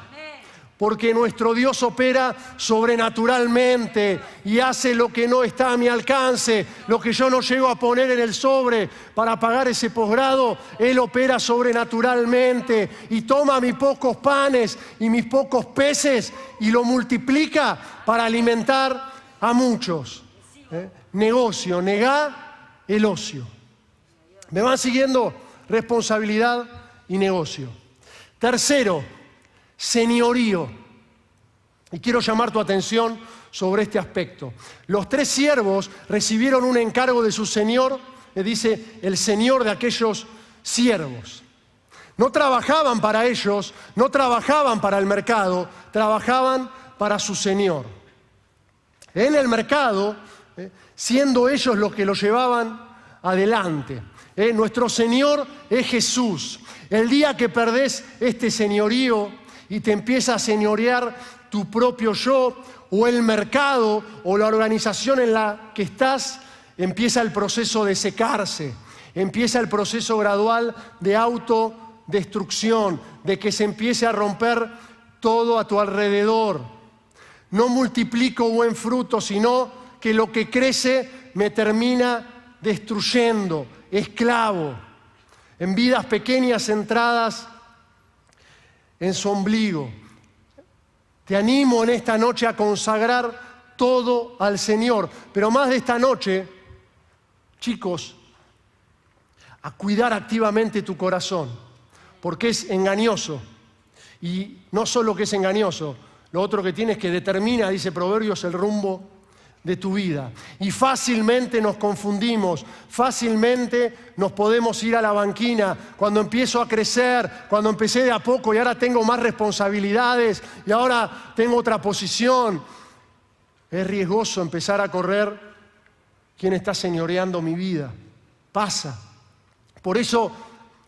Porque nuestro Dios opera sobrenaturalmente y hace lo que no está a mi alcance, lo que yo no llego a poner en el sobre para pagar ese posgrado. Él opera sobrenaturalmente y toma mis pocos panes y mis pocos peces y lo multiplica para alimentar a muchos. Negocio, negá el ocio. ¿Me van siguiendo? Responsabilidad y negocio. Tercero, señorío. Y quiero llamar tu atención sobre este aspecto. Los 3 siervos recibieron un encargo de su señor, le dice el señor de aquellos siervos. No trabajaban para ellos, no trabajaban para el mercado, trabajaban para su señor. En el mercado, siendo ellos los que lo llevaban adelante. Nuestro Señor es Jesús. El día que perdés este señorío y te empieza a señorear tu propio yo o el mercado o la organización en la que estás, empieza el proceso de secarse, empieza el proceso gradual de autodestrucción, de que se empiece a romper todo a tu alrededor. No multiplico buen fruto, sino que lo que crece me termina destruyendo, esclavo, en vidas pequeñas centradas en su ombligo. Te animo en esta noche a consagrar todo al Señor, pero más de esta noche, chicos, a cuidar activamente tu corazón, porque es engañoso. Y no solo que es engañoso, lo otro que tiene es que determina, dice Proverbios, el rumbo de tu vida. Y fácilmente nos confundimos, fácilmente nos podemos ir a la banquina. Cuando empiezo a crecer, cuando empecé de a poco y ahora tengo más responsabilidades y ahora tengo otra posición, es riesgoso empezar a correr quién está señoreando mi vida. Pasa. Por eso,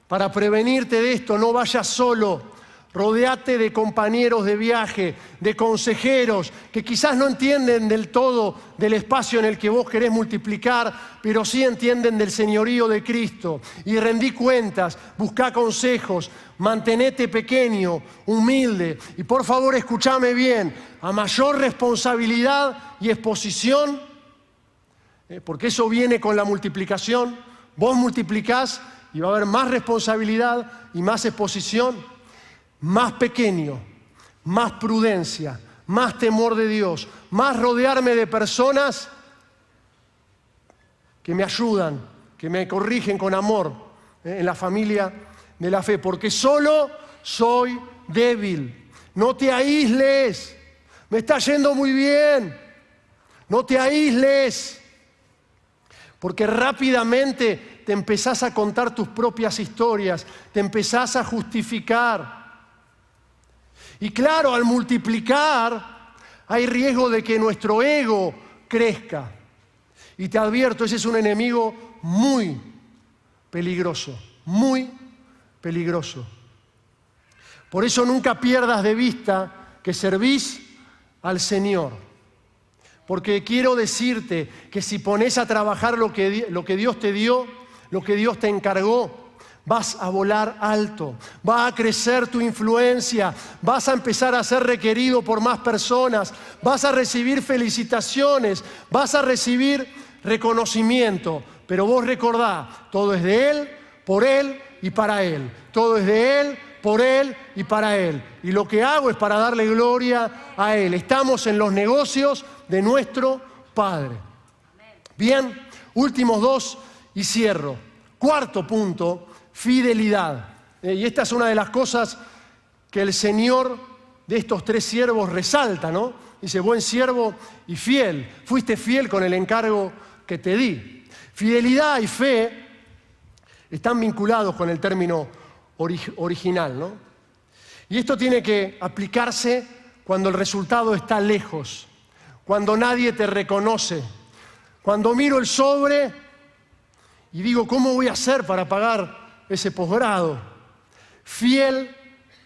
para prevenirte de esto, no vayas solo. Rodéate de compañeros de viaje, de consejeros que quizás no entienden del todo del espacio en el que vos querés multiplicar, pero sí entienden del señorío de Cristo. Y rendí cuentas, buscá consejos, mantenete pequeño, humilde. Y por favor, escúchame bien, a mayor responsabilidad y exposición, porque eso viene con la multiplicación, vos multiplicás y va a haber más responsabilidad y más exposición. Más pequeño, más prudencia, más temor de Dios, más rodearme de personas que me ayudan, que me corrigen con amor en la familia de la fe, porque solo soy débil. No te aísles, me está yendo muy bien, no te aísles, porque rápidamente te empezás a contar tus propias historias, te empezás a justificar. Y claro, al multiplicar hay riesgo de que nuestro ego crezca. Y te advierto, ese es un enemigo muy peligroso, muy peligroso. Por eso nunca pierdas de vista que servís al Señor. Porque quiero decirte que si pones a trabajar lo que Dios te dio, lo que Dios te encargó, vas a volar alto, va a crecer tu influencia, vas a empezar a ser requerido por más personas, vas a recibir felicitaciones, vas a recibir reconocimiento. Pero vos recordá, todo es de Él, por Él y para Él. Todo es de Él, por Él y para Él. Y lo que hago es para darle gloria a Él. Estamos en los negocios de nuestro Padre. Bien, últimos dos y cierro. Cuarto punto, fidelidad. Y esta es una de las cosas que el Señor de estos tres siervos resalta, ¿no? Dice, buen siervo y fiel. Fuiste fiel con el encargo que te di. Fidelidad y fe están vinculados con el término original, ¿no? Y esto tiene que aplicarse cuando el resultado está lejos, cuando nadie te reconoce, cuando miro el sobre y digo, ¿cómo voy a hacer para pagar ese posgrado? Fiel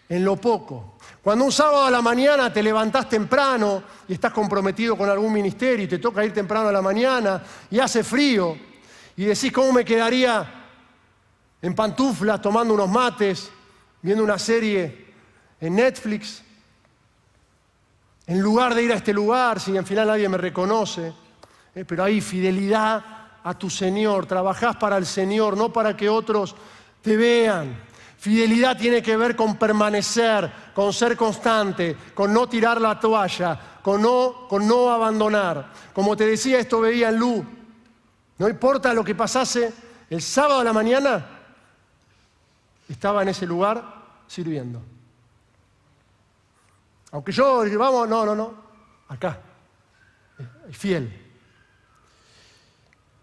en lo poco. Cuando un sábado a la mañana te levantás temprano y estás comprometido con algún ministerio y te toca ir temprano a la mañana y hace frío y decís, ¿cómo me quedaría en pantuflas tomando unos mates, viendo una serie en Netflix, en lugar de ir a este lugar si al final nadie me reconoce? Pero hay fidelidad a tu Señor, trabajás para el Señor, no para que otros te vean. Fidelidad tiene que ver con permanecer, con ser constante, con no tirar la toalla, con no abandonar. Como te decía, esto veía en Lu. No importa lo que pasase, el sábado a la mañana estaba en ese lugar sirviendo. Aunque yo, vamos, no, acá, fiel.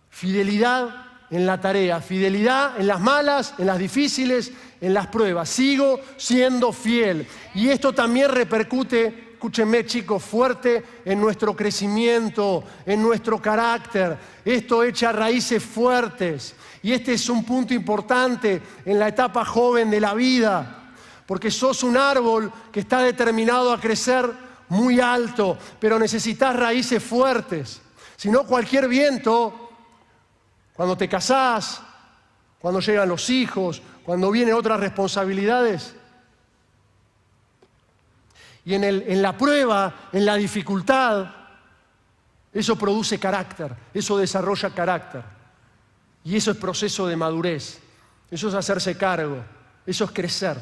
Fidelidad en la tarea, fidelidad en las malas, en las difíciles, en las pruebas. Sigo siendo fiel. Y esto también repercute, escúchenme chicos, fuerte en nuestro crecimiento, en nuestro carácter. Esto echa raíces fuertes. Y este es un punto importante en la etapa joven de la vida, porque sos un árbol que está determinado a crecer muy alto, pero necesitas raíces fuertes. Si no, cualquier viento, cuando te casás, cuando llegan los hijos, cuando vienen otras responsabilidades, y en la prueba, en la dificultad, eso produce carácter, eso desarrolla carácter. Y eso es proceso de madurez, eso es hacerse cargo, eso es crecer.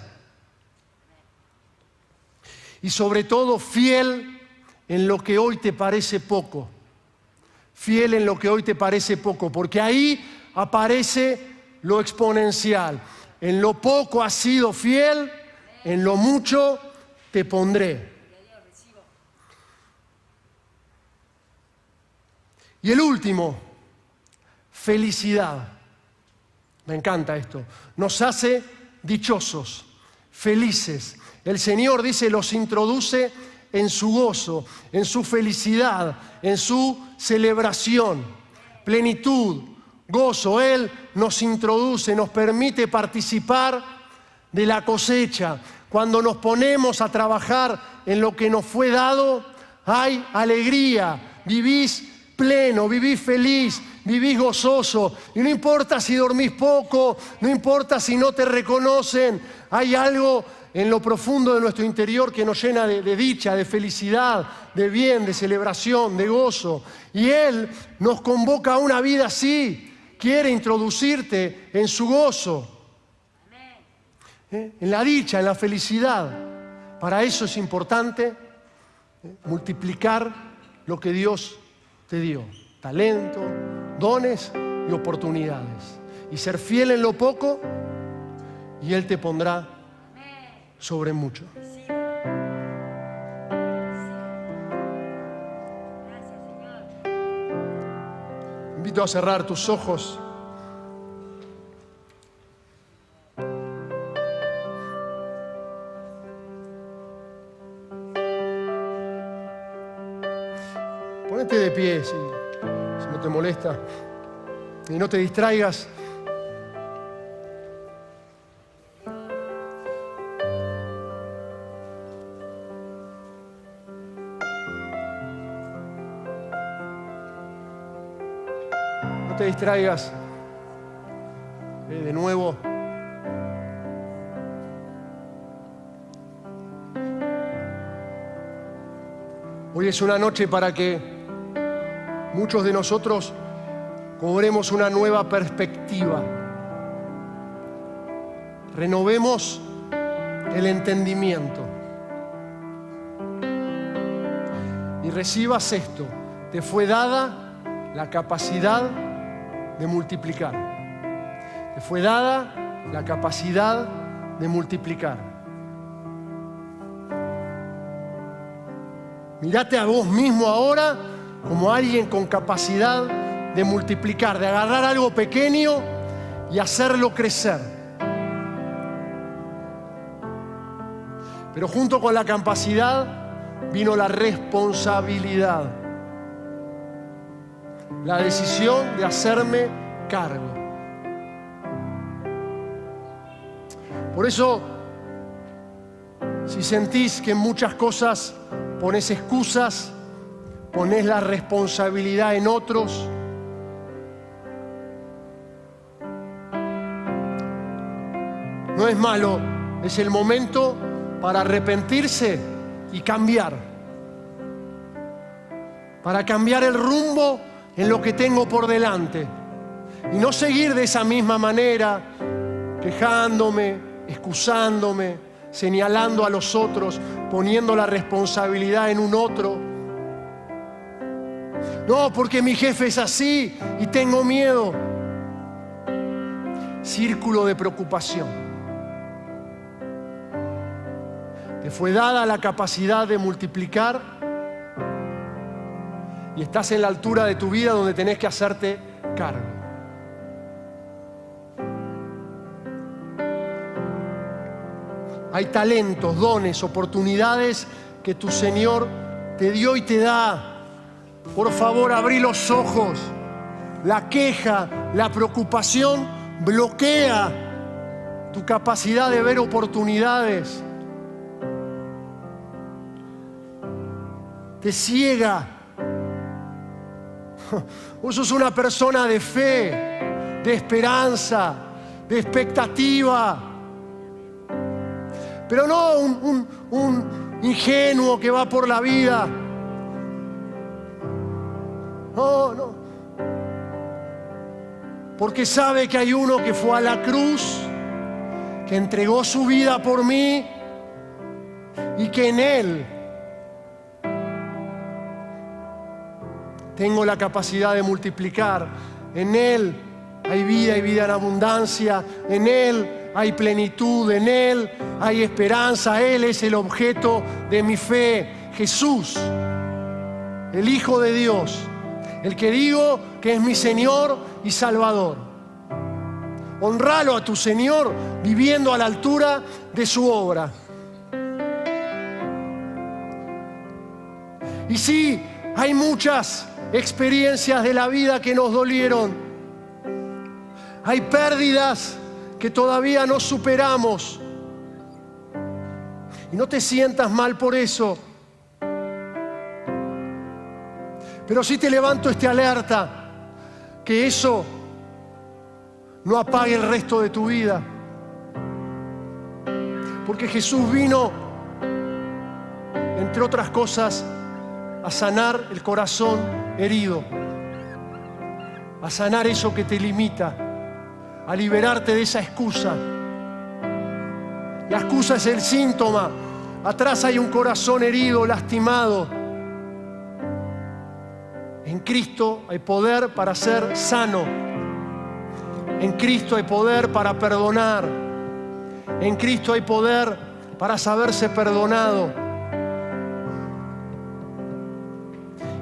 Y sobre todo, fiel en lo que hoy te parece poco. Fiel en lo que hoy te parece poco, porque ahí aparece lo exponencial. En lo poco has sido fiel, en lo mucho te pondré. Y el último, felicidad. Me encanta esto. Nos hace dichosos, felices. El Señor dice, los introduce en su gozo, en su felicidad, en su celebración, plenitud, gozo. Él nos introduce, nos permite participar de la cosecha. Cuando nos ponemos a trabajar en lo que nos fue dado, hay alegría, vivís pleno, vivís feliz, vivís gozoso. Y no importa si dormís poco, no importa si no te reconocen, hay algo en lo profundo de nuestro interior que nos llena de dicha, de felicidad, de bien, de celebración, de gozo. Y Él nos convoca a una vida así. Quiere introducirte en su gozo, en la dicha, en la felicidad. Para eso es importante multiplicar lo que Dios te dio. Talento, dones y oportunidades. Y ser fiel en lo poco y Él te pondrá sobre mucho. Invito a cerrar tus ojos. Ponete de pie si no te molesta y no te distraigas. No te distraigas de nuevo. Hoy es una noche para que muchos de nosotros cobremos una nueva perspectiva. Renovemos el entendimiento. Y recibas esto: te fue dada la capacidad de multiplicar. Te fue dada la capacidad de multiplicar. Mírate a vos mismo ahora como alguien con capacidad de multiplicar, de agarrar algo pequeño y hacerlo crecer. Pero junto con la capacidad vino la responsabilidad, la decisión de hacerme cargo. Por eso, si sentís que en muchas cosas pones excusas, pones la responsabilidad en otros, no es malo, es el momento para arrepentirse y cambiar. Para cambiar el rumbo en lo que tengo por delante. Y no seguir de esa misma manera, quejándome, excusándome, señalando a los otros, poniendo la responsabilidad en un otro. No, porque mi jefe es así y tengo miedo. Círculo de preocupación. Te fue dada la capacidad de multiplicar y estás en la altura de tu vida donde tenés que hacerte cargo. Hay talentos, dones, oportunidades que tu Señor te dio y te da. Por favor, abrí los ojos. La queja, la preocupación bloquea tu capacidad de ver oportunidades. Te ciega. Vos sos una persona de fe, de esperanza, de expectativa. Pero no un ingenuo que va por la vida. No. Porque sabe que hay uno que fue a la cruz, que entregó su vida por mí y que en Él tengo la capacidad de multiplicar. En Él hay vida y vida en abundancia. En Él hay plenitud, en Él hay esperanza. Él es el objeto de mi fe. Jesús, el Hijo de Dios, el que digo que es mi Señor y Salvador. Honralo a tu Señor viviendo a la altura de su obra. Y sí, hay muchas experiencias de la vida que nos dolieron. Hay pérdidas que todavía no superamos. Y no te sientas mal por eso. Pero sí te levanto esta alerta, que eso no apague el resto de tu vida. Porque Jesús vino, entre otras cosas, a sanar el corazón herido, a sanar eso que te limita, a liberarte de esa excusa. La excusa es el síntoma. Atrás hay un corazón herido, lastimado. En Cristo hay poder para ser sano. En Cristo hay poder para perdonar. En Cristo hay poder para saberse perdonado.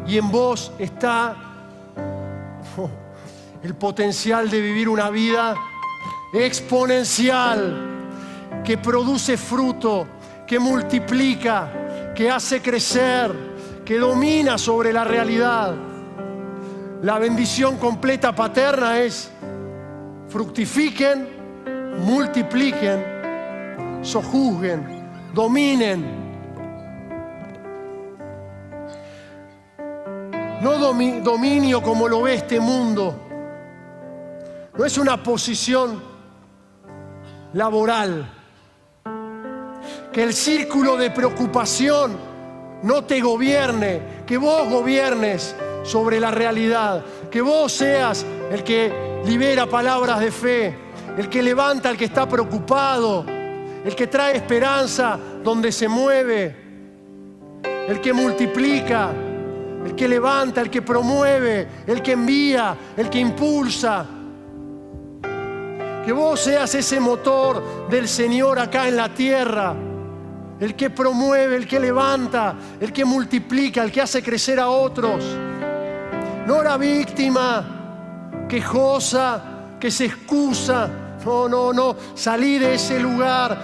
Y en vos está el potencial de vivir una vida exponencial, que produce fruto, que multiplica, que hace crecer, que domina sobre la realidad. La bendición completa paterna es: fructifiquen, multipliquen, sojuzguen, dominen. No dominio como lo ve este mundo. No es una posición laboral. Que el círculo de preocupación no te gobierne, que vos gobiernes sobre la realidad, que vos seas el que libera palabras de fe, el que levanta al que está preocupado, el que trae esperanza donde se mueve, el que multiplica, el que levanta, el que promueve, el que envía, el que impulsa. Que vos seas ese motor del Señor acá en la tierra, el que promueve, el que levanta, el que multiplica, el que hace crecer a otros. No la víctima, quejosa, que se excusa. No. Salí de ese lugar.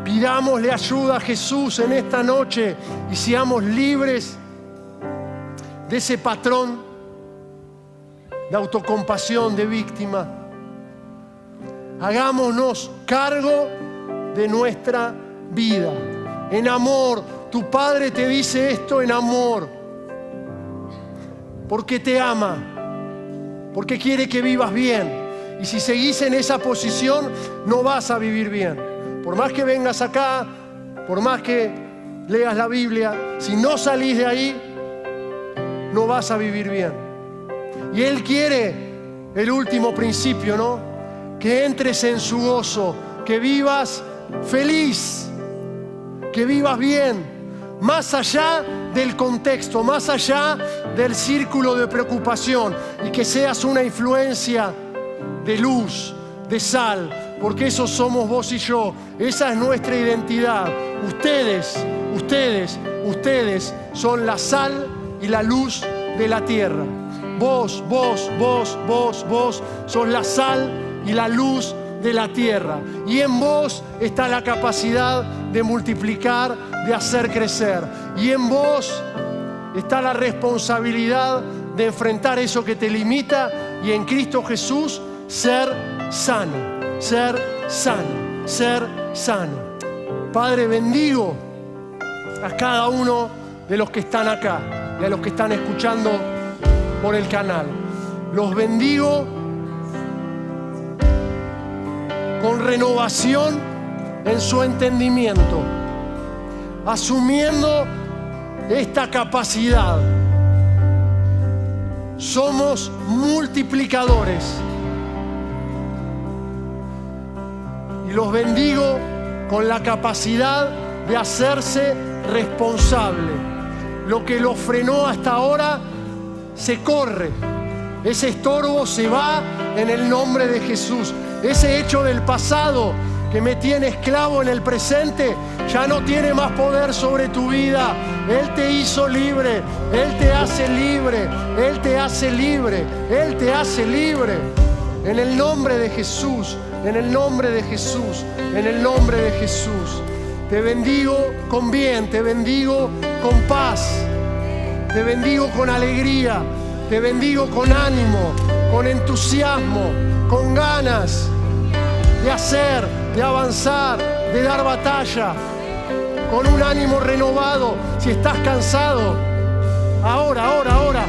Pidámosle ayuda a Jesús en esta noche y seamos libres de ese patrón de autocompasión, de víctima. Hagámonos cargo de nuestra vida. En amor. Tu Padre te dice esto en amor. Porque te ama. Porque quiere que vivas bien. Y si seguís en esa posición, no vas a vivir bien. Por más que vengas acá, por más que leas la Biblia, si no salís de ahí, no vas a vivir bien. Y Él quiere el último principio, ¿no? Que entres en su gozo, que vivas feliz, que vivas bien, más allá del contexto, más allá del círculo de preocupación, y que seas una influencia de luz, de sal, porque eso somos vos y yo. Esa es nuestra identidad. Ustedes son la sal y la luz de la tierra. Vos sos la sal y la luz de la tierra. Y en vos está la capacidad de multiplicar, de hacer crecer. Y en vos está la responsabilidad de enfrentar eso que te limita y en Cristo Jesús ser sano. Padre, bendigo a cada uno de los que están acá y a los que están escuchando por el canal. Los bendigo con renovación en su entendimiento, asumiendo esta capacidad. Somos multiplicadores. Y los bendigo con la capacidad de hacerse responsable. Lo que los frenó hasta ahora se corre. Ese estorbo se va en el nombre de Jesús. Ese hecho del pasado que me tiene esclavo en el presente ya no tiene más poder sobre tu vida. Él te hizo libre. Él te hace libre. Él te hace libre. Él te hace libre. En el nombre de Jesús. En el nombre de Jesús. En el nombre de Jesús. Te bendigo con bien. Te bendigo con paz. Te bendigo con alegría. Te bendigo con ánimo, con entusiasmo, con ganas de hacer, de avanzar, de dar batalla, con un ánimo renovado. Si estás cansado, ahora,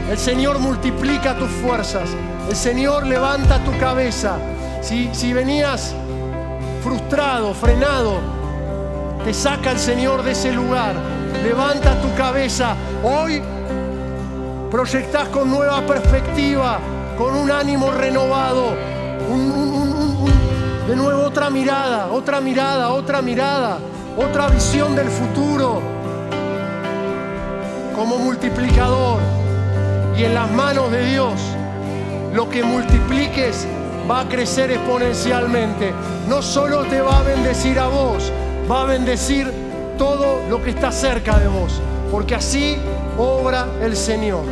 el Señor multiplica tus fuerzas. El Señor levanta tu cabeza. Si venías frustrado, frenado, te saca el Señor de ese lugar. Levanta tu cabeza. Hoy proyectás con nueva perspectiva, con un ánimo renovado, de nuevo otra mirada, otra visión del futuro como multiplicador. Y en las manos de Dios, lo que multipliques va a crecer exponencialmente. No solo te va a bendecir a vos, va a bendecir todo lo que está cerca de vos, porque así obra el Señor.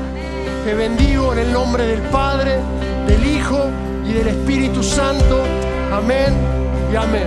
Te bendigo en el nombre del Padre, del Hijo y del Espíritu Santo. Amén y amén.